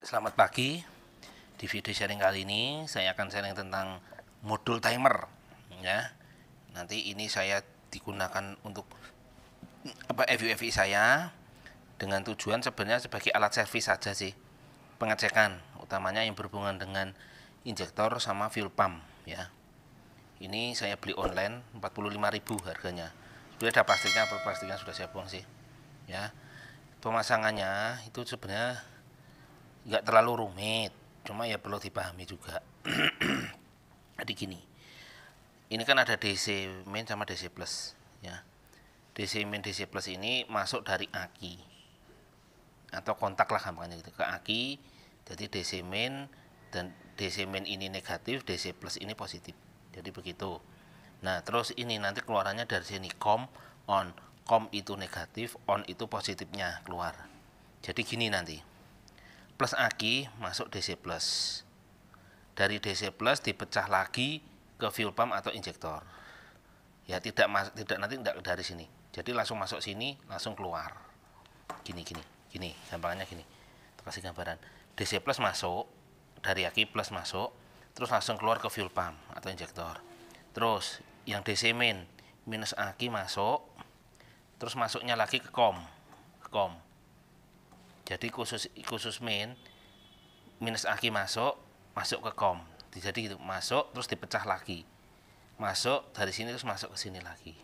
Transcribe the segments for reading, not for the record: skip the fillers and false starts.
Selamat pagi. Di video sharing kali ini saya akan sharing tentang modul timer ya. Nanti ini saya digunakan untuk FUFI saya dengan tujuan sebenarnya sebagai alat servis saja sih. Pengecekan utamanya yang berhubungan dengan injektor sama fuel pump ya. Ini saya beli online 45.000 harganya. Sudah ada plastiknya, plastiknya sudah saya buang sih. Ya. Pemasangannya itu sebenarnya nggak terlalu rumit, cuma ya perlu dipahami juga. Jadi gini, ini kan ada DC main sama DC plus ya. DC main DC plus ini masuk dari aki atau kontak lah gampangnya gitu ke aki. Jadi DC main dan DC main ini negatif, DC plus ini positif, jadi begitu. Nah terus ini nanti keluarannya dari sini com on, com itu negatif, on itu positifnya keluar. Jadi gini nanti plus aki masuk DC plus, dari DC plus dipecah lagi ke fuel pump atau injektor ya, tidak nanti tidak dari sini, jadi langsung masuk sini langsung keluar gini gampangnya gini, kasih gambaran. DC plus masuk dari aki plus masuk, terus langsung keluar ke fuel pump atau injektor. Terus yang DC main minus aki masuk, terus masuknya lagi ke com. Jadi khusus main minus aki masuk ke com. Jadi itu masuk terus dipecah lagi. Masuk dari sini terus masuk ke sini lagi.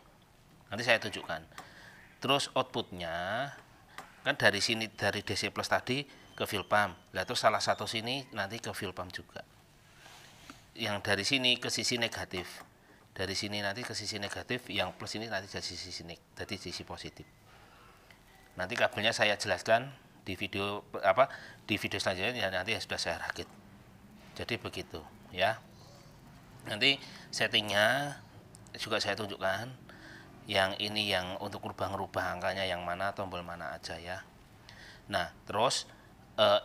Nanti saya tunjukkan. Terus outputnya kan dari sini, dari DC plus tadi ke fuel pump. Lah terus salah satu sini nanti ke fuel pump juga. Yang dari sini ke sisi negatif. Dari sini nanti ke sisi negatif, yang plus ini nanti dari sisi positif. Nanti kabelnya saya jelaskan di video selanjutnya, nanti yang sudah saya rakit. Jadi begitu ya. Nanti settingnya juga saya tunjukkan. Yang ini yang untuk rubah angkanya yang mana, tombol mana aja ya. Nah terus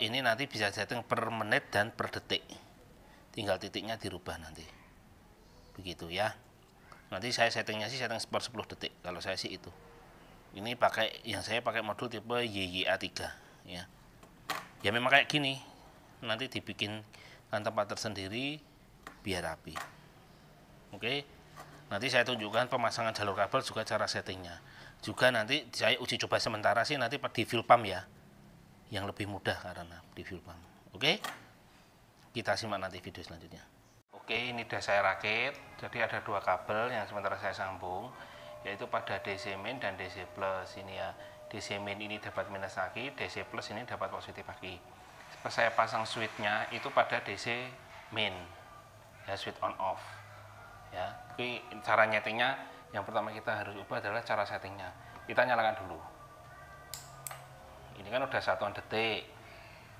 ini nanti bisa setting per menit dan per detik, tinggal titiknya dirubah nanti begitu ya. Nanti saya settingnya sih setting per 10 detik kalau saya sih itu. Ini saya pakai modul tipe YYA3 ya. Ya memang kayak gini, nanti dibikin kan tempat tersendiri biar rapi. Oke, nanti saya tunjukkan pemasangan jalur kabel juga cara settingnya. Juga nanti saya uji coba sementara sih nanti di fuel pump ya, yang lebih mudah karena di fuel pump. Oke, kita simak nanti video selanjutnya. Oke, ini sudah saya rakit. Jadi ada dua kabel yang sementara saya sambung, yaitu pada DC main dan DC plus ini ya. DC main ini dapat minus aki, DC plus ini dapat positif aki. Pas saya pasang switchnya itu pada DC main ya, switch on off ya. Tapi cara nyetingnya yang pertama kita harus ubah adalah cara settingnya. Kita nyalakan dulu. Ini kan udah satuan detik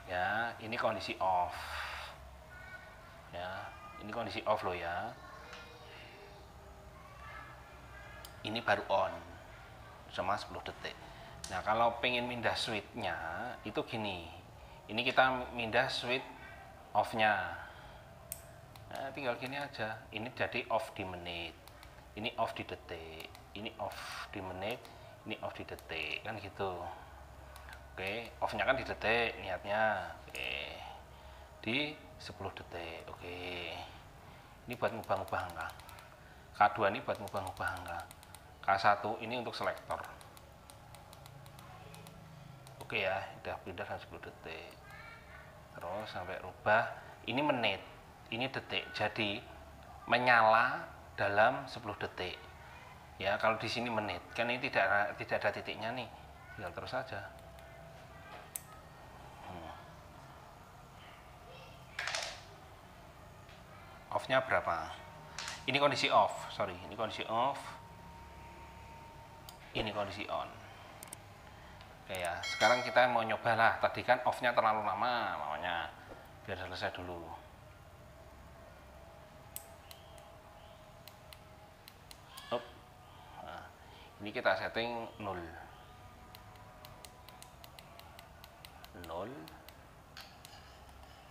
ya, ini kondisi off ya, ini kondisi off loh ya. Ini baru on sama 10 detik. Nah kalau pengen mindah switchnya itu gini, ini kita mindah switch off nya. Nah, tinggal gini aja, ini jadi off di menit, ini off di detik, ini off di menit, ini off di detik, kan gitu. Oke, off nya kan di detik niatnya. Oke, di 10 detik. Oke, ini buat ngubah-ngubah angka. K2 ini buat ngubah-ngubah angka. K1 ini untuk selektor. Oke ya, udah pindah 10 detik. Terus sampai rubah, ini menit, ini detik. Jadi menyala dalam 10 detik. Ya, kalau di sini menit, kan ini tidak ada titiknya nih. Tinggal terus saja. Off-nya berapa? Ini kondisi off, sorry, ini kondisi off. Ini kondisi on. Oke ya, sekarang kita mau nyoba lah. Tadi kan off-nya terlalu lama, makanya biar selesai dulu. Nah, ini kita setting 0.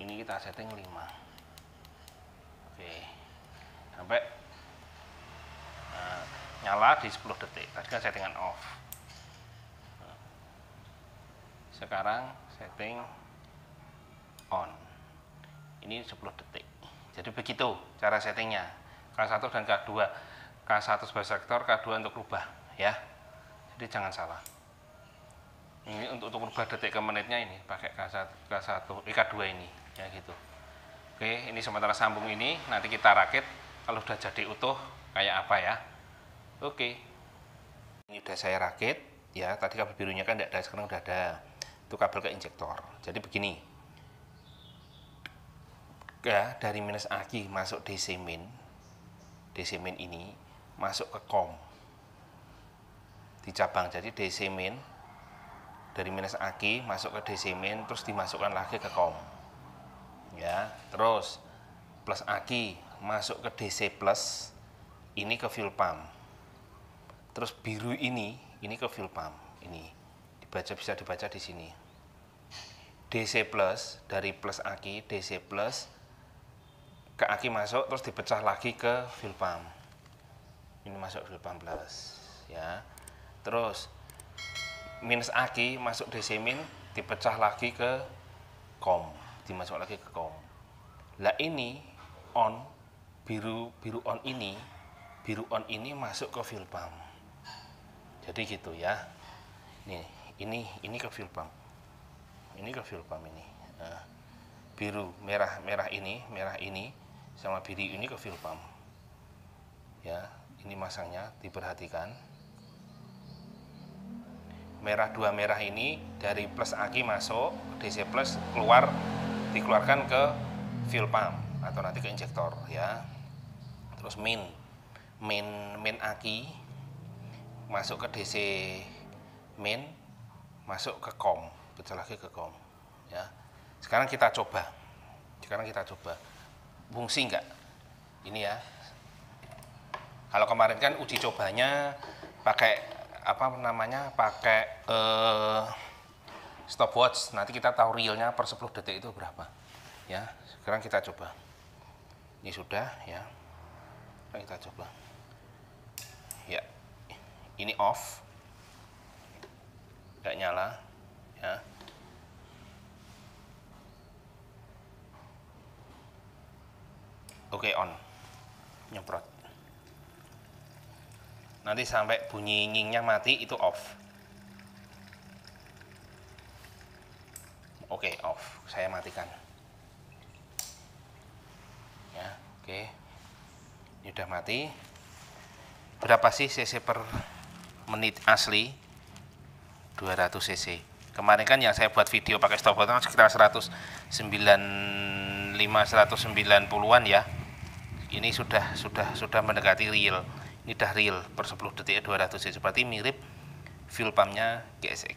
Ini kita setting 5. Oke, sampai nyala di 10 detik. Tadi kan settingan off. Sekarang setting on. Ini 10 detik. Jadi begitu cara settingnya. K1 dan K2. K1 sebagai selektor, K2 untuk rubah ya. Jadi jangan salah. Ini untuk rubah detik ke menitnya ini pakai K1, K2 ini ya gitu. Oke, ini sementara sambung ini nanti kita rakit kalau sudah jadi utuh kayak apa ya. Oke. Ini udah saya rakit ya. Tadi kabel birunya kan tidak ada, sekarang udah ada. Itu kabel ke injektor. Jadi begini. Ya, dari minus aki masuk DC min. DC min ini masuk ke COM. Di cabang. Jadi DC min dari minus aki masuk ke DC min terus dimasukkan lagi ke COM. Ya, terus plus aki masuk ke DC plus ini ke fuel pump. Terus biru ini ke fuel pump. Ini bisa dibaca di sini. DC plus dari plus aki, DC plus ke aki masuk terus dipecah lagi ke fuel pump. Ini masuk fuel pump plus ya. Terus minus aki masuk DC min dipecah lagi ke COM, dimasuk lagi ke COM. Lah ini on biru on ini masuk ke fuel pump. Jadi gitu ya. Ini ke fuel pump. Ini ke fuel pump ini. Nah, biru merah ini sama biru ini ke fuel pump. Ya, ini masangnya diperhatikan. Dua merah ini dari plus aki masuk DC plus dikeluarkan ke fuel pump atau nanti ke injektor ya. Terus main aki masuk ke DC main masuk ke COM, pecah lagi ke COM ya. Sekarang kita coba fungsi enggak ini ya. Kalau kemarin kan uji cobanya pakai pakai stopwatch. Nanti kita tahu realnya per 10 detik itu berapa ya. Sekarang kita coba. Ini sudah ya. Sekarang kita coba ya. Ini off, nggak nyala ya. Oke, on, nyemprot. Nanti sampai bunyi nyingnya mati itu off. Oke, off. Saya matikan. Ya, oke. Ini udah mati. Berapa sih cc per menit asli? 200 cc. Kemarin kan yang saya buat video pakai stopwatch sekitar 190-an ya. Ini sudah mendekati real. Ini udah real per 10 detik 200 cc. Berarti mirip fuel pumpnya GSX.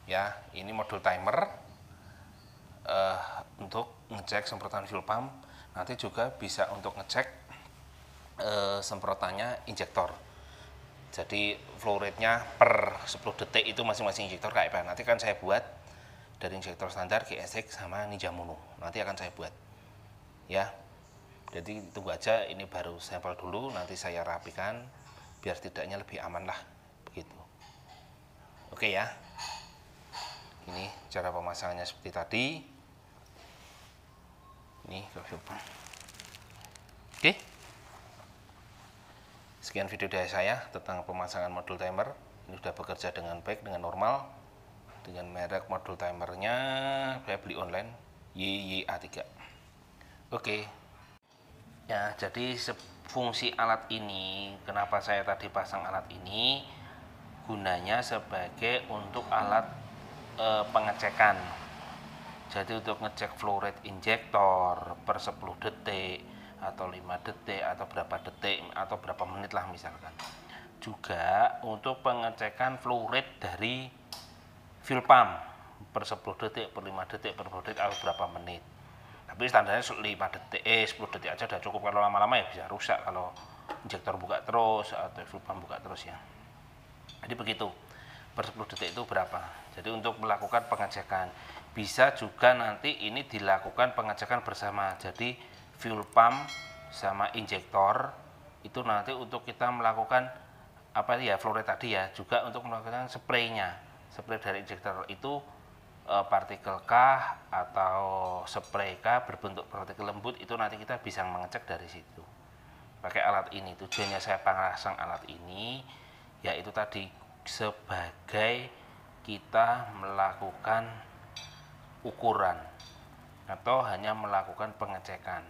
Ya, ini modul timer untuk ngecek semprotan fuel pump. Nanti juga bisa untuk ngecek semprotannya injektor. Jadi flow rate-nya per 10 detik itu masing-masing injektor kayak apa. Nanti kan saya buat dari injektor standar GSX sama Ninja Mono. Nanti akan saya buat. Ya. Jadi tunggu aja, ini baru sampel dulu, nanti saya rapikan biar tidaknya lebih aman lah begitu. Oke ya. Ini cara pemasangannya seperti tadi. Ini ke fuel pump. Oke. Sekian video dari saya tentang pemasangan modul timer. Ini sudah bekerja dengan baik, dengan normal. Dengan merek modul timernya saya beli online YYA3. Oke. Ya, jadi fungsi alat ini, kenapa saya tadi pasang alat ini? Gunanya sebagai untuk alat pengecekan. Jadi untuk ngecek flow rate injektor per 10 detik atau 5 detik atau berapa detik atau berapa menit lah misalkan. Juga untuk pengecekan flow rate dari fuel pump per 10 detik, per 5 detik, per 10 detik atau berapa menit. Tapi standarnya 5 detik, 10 detik aja udah cukup. Kalau lama-lama ya bisa rusak kalau injektor buka terus atau fuel pump buka terus ya. Jadi begitu. Per 10 detik itu berapa. Jadi untuk melakukan pengecekan. Bisa juga nanti ini dilakukan pengecekan bersama. Jadi fuel pump sama injektor itu nanti untuk kita melakukan apa ya, flow rate tadi ya, juga untuk melakukan spraynya. Spray dari injektor itu partikel kah atau spray kah berbentuk partikel lembut, itu nanti kita bisa mengecek dari situ pakai alat ini. Tujuannya saya pasang alat ini yaitu tadi sebagai kita melakukan ukuran atau hanya melakukan pengecekan.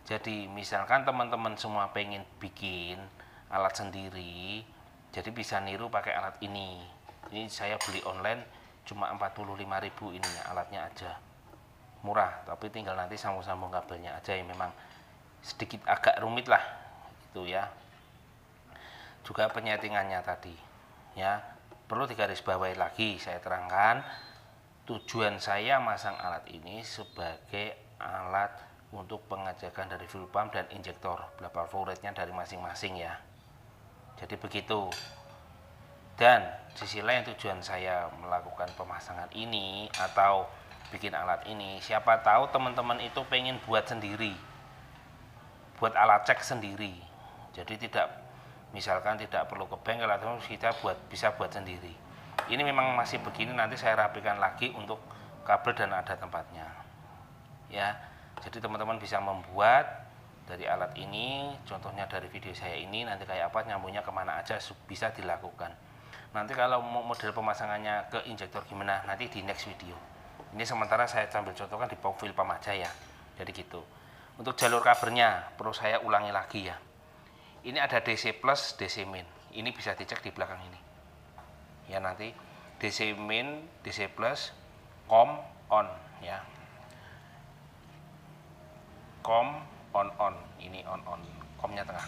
Jadi misalkan teman-teman semua pengen bikin alat sendiri, jadi bisa niru pakai alat ini. Ini saya beli online cuma 45.000 ini alatnya aja, murah, tapi tinggal nanti sambung-sambung kabelnya aja yang memang sedikit agak rumit lah itu ya. Juga penyetingannya tadi ya perlu digarisbawahi lagi, saya terangkan tujuan saya masang alat ini sebagai alat untuk pengecekan dari fuel pump dan injektor, berapa flow rate-nya dari masing-masing ya. Jadi begitu. Dan di sisi lain tujuan saya melakukan pemasangan ini atau bikin alat ini, siapa tahu teman-teman itu pengen buat sendiri, buat alat cek sendiri. Jadi misalkan tidak perlu ke bengkel atau kita bisa buat sendiri. Ini memang masih begini, nanti saya rapikan lagi untuk kabel dan ada tempatnya ya. Jadi teman-teman bisa membuat dari alat ini, contohnya dari video saya ini, nanti kayak apa, nyambungnya kemana aja bisa dilakukan. Nanti kalau model pemasangannya ke injektor gimana, nanti di next video. Ini sementara saya sambil contohkan di fuel pump aja ya. Jadi gitu. Untuk jalur kabelnya perlu saya ulangi lagi ya. Ini ada DC plus, DC min. Ini bisa dicek di belakang ini ya. Nanti DC min, DC plus, COM on ya, COM on, ini on, COM-nya tengah.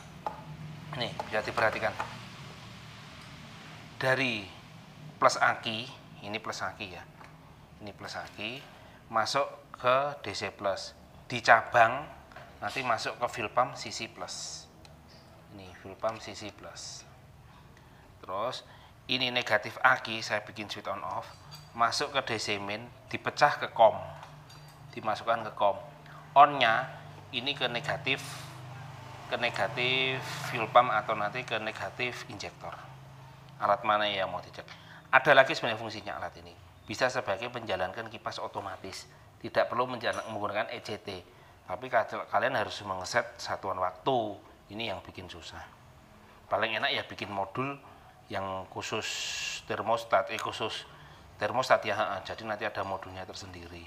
Nih bisa diperhatikan dari plus aki, ini plus aki ya, ini plus aki masuk ke DC plus, di cabang nanti masuk ke fuel pump CC plus. Ini fuel pump CC plus. Terus ini negatif aki, saya bikin switch on off, masuk ke DC min, dipecah ke COM, dimasukkan ke COM. On-nya ini ke negatif fuel pump atau nanti ke negatif injektor. Alat mana yang mau dicek? Ada lagi sebenarnya fungsinya alat ini, bisa sebagai menjalankan kipas otomatis, tidak perlu menggunakan ECT, tapi kalian harus mengeset satuan waktu. Ini yang bikin susah. Paling enak ya bikin modul yang khusus termostat ya, jadi nanti ada modulnya tersendiri.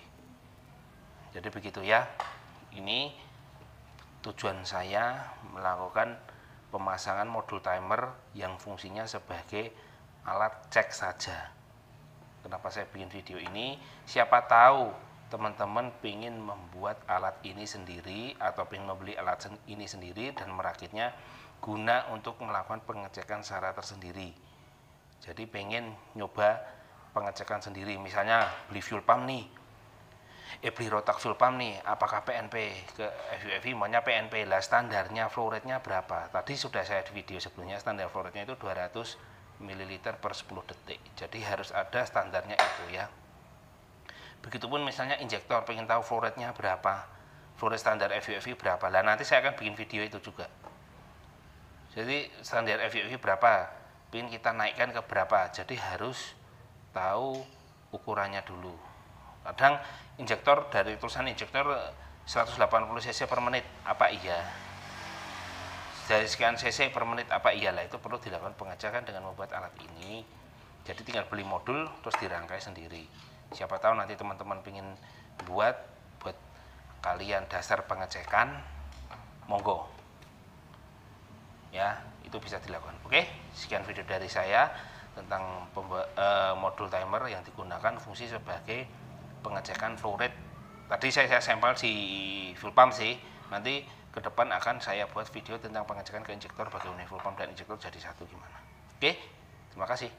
Jadi begitu ya. Ini tujuan saya melakukan pemasangan modul timer yang fungsinya sebagai alat cek saja. Kenapa saya bikin video ini? Siapa tahu teman-teman ingin membuat alat ini sendiri atau ingin membeli alat ini sendiri dan merakitnya guna untuk melakukan pengecekan secara tersendiri. Jadi pengen nyoba pengecekan sendiri, misalnya beli fuel pump nih, beli rotak fuel pump nih, apakah PNP ke FUFI, maunya PNP lah, standarnya flow rate-nya berapa? Tadi sudah saya di video sebelumnya, standar flow rate-nya itu 200 ml per 10 detik, jadi harus ada standarnya itu ya. Begitupun misalnya injektor, pengen tahu flow rate-nya berapa, flow rate standar FUFI berapa, lah nanti saya akan bikin video itu juga. Jadi standar FUFI berapa, ingin kita naikkan ke berapa, jadi harus tahu ukurannya dulu. Kadang injektor, dari tulisan injektor 180 cc per menit, apa iya? Dari sekian cc per menit, apa iyalah? Itu perlu dilakukan pengecekan dengan membuat alat ini. Jadi tinggal beli modul terus dirangkai sendiri. Siapa tahu nanti teman-teman ingin buat kalian dasar pengecekan, monggo ya, itu bisa dilakukan. Oke, sekian video dari saya tentang modul timer yang digunakan fungsi sebagai pengecekan flow rate. Tadi saya sampel si fuel pump sih, nanti ke depan akan saya buat video tentang pengecekan ke injektor, bagaimana fuel pump dan injektor jadi satu gimana. Oke, terima kasih.